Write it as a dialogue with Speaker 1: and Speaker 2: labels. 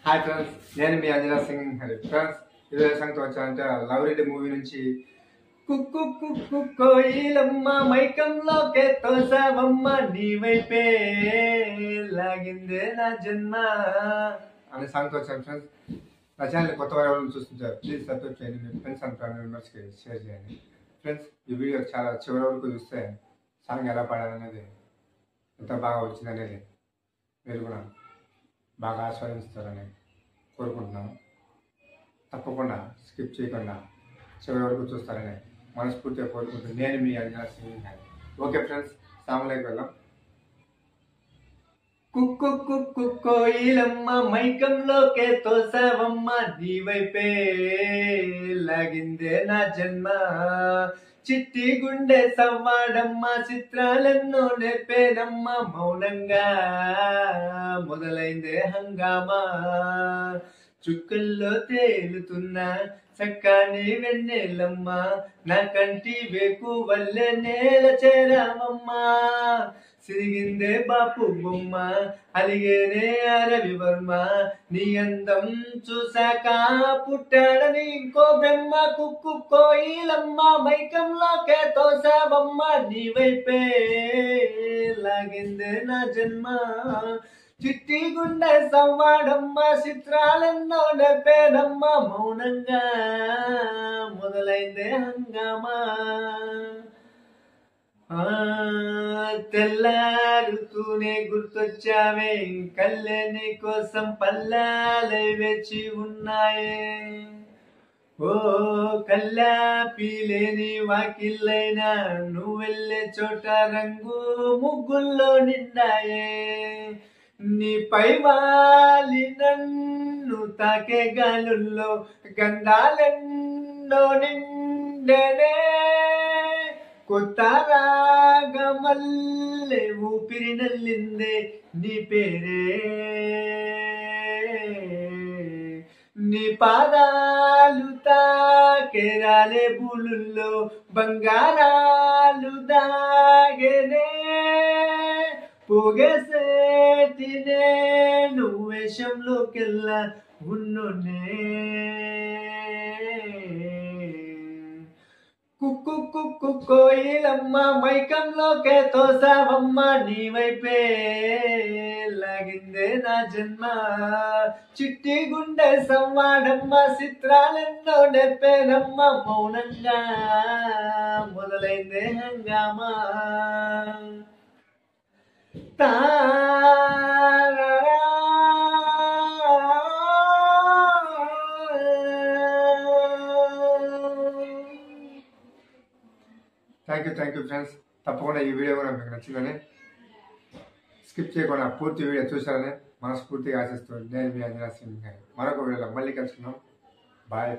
Speaker 1: Hi friends, నేను మీ Anjana Singh Hari. Friends, ఈరోజు సంగతి వచ్చానంటే లవ్ రెడ్డి మూవీ నుంచి కుక్కు కుక్కు కోయిలమ్మ మైకంలోకే తోసావమ్మ నీ వైపే లాగిందే నా జన్మ అనే సాంగ్తో వచ్చాను. ఫ్రెండ్స్, నా ఛానల్ కొత్త వారు చూస్తుంటారు, ప్లీజ్ సబ్స్క్రైబ్ చేయండి. మీ ఫ్రెండ్స్ అండ్ ఫ్యామిలీ మెంబర్స్కి షేర్ చేయండి. ఫ్రెండ్స్, ఈ వీడియో చాలా చివరి వరకు చూస్తే సాంగ్ ఎలా పాడాలనేది, ఎంత బాగా వచ్చిందనేది మీరు కూడా బాగా ఆస్వాదిస్తారని కోరుకుంటున్నాను. తప్పకుండా స్కిప్ చేయకుండా చివరి వరకు చూస్తారని మనస్ఫూర్తిగా కోరుకుంటున్నాను. నేను మీ అంజనా సింగ్. ఓకే ఫ్రెండ్స్, సాంగ్లోకి వెళ్దాం. కుక్కు కుక్కు కోయిలమ్మ మైకంలోకే తోసావమ్మ నీ వైపే లాగిందే నా జన్మ, చిట్టి గుండె సవ్వాడమ్మ చిత్రాలెన్నో నేర్పేనమ్మ మౌనంగా మొదలైందే హంగామా, చుక్కల్లో తేలుతున్నా చక్కని వెన్నెలమ్మ నా కంటి వేకు వల్లే నేల చేరామమ్మా, సిరిగిందే బాపు బొమ్మ అలిగేనే రవివర్మ, నీ అందం చూశాక పుట్టాడని ఇంకో బ్రహ్మ, కుక్కు కోయిలమ్మ మైకంలోకే తోసావమ్మ నీ వైపే లాగిందే నా జన్మ, చిట్టి గుండె సవ్వాడమ్మ చిత్రాలెన్నో నెప్పేనమ్మ మౌనంగా మొదలైందే హంగామా, తెల్లారుతూనే గుర్తొచ్చావే కళ్ళే నీ కోసం పల్లాలై వేచి ఉన్నాయే, ఓ కల్లాపి లేని వాకిళ్ళైనా నువ్వు వెళ్ళే చోట రంగు ముగ్గుల్లో నిండాయే, నీపై వాలి నన్ను తాకే గాలుల్లో గంధాలెన్నో నిండనే, కొత్త రాగమల్లె ఊపిరి నల్లిందే నీ పేరే, నీ పాదాలు తాకే రాలే బులుల్లో బంగారాలు దాగనే, పొగసేటి నేను వేషంలోకెల్లా ఉన్నోనే, కుక్కు కుక్కు కోయిలమ్మ మైకంలోకే తోసావమ్మ నీ వైపే లాగిందే నా జన్మ, చిట్టి గుండె సవ్వాడమ్మ చిత్రాలెన్నో నెప్పేనమ్మ మౌనంగా మొదలైందే హంగామా, థ్యాంక్ యూ ఫ్రెండ్స్. తప్పకుండా ఈ వీడియో కూడా మీకు నచ్చిందని, స్కిప్ చేయకుండా పూర్తి వీడియో చూసారని మనస్ఫూర్తిగా ఆశిస్తూ నేను మీ అంజనా సింగ్. మరొక వీడియోలో మళ్ళీ కలుసుకుందాం. బాయ్.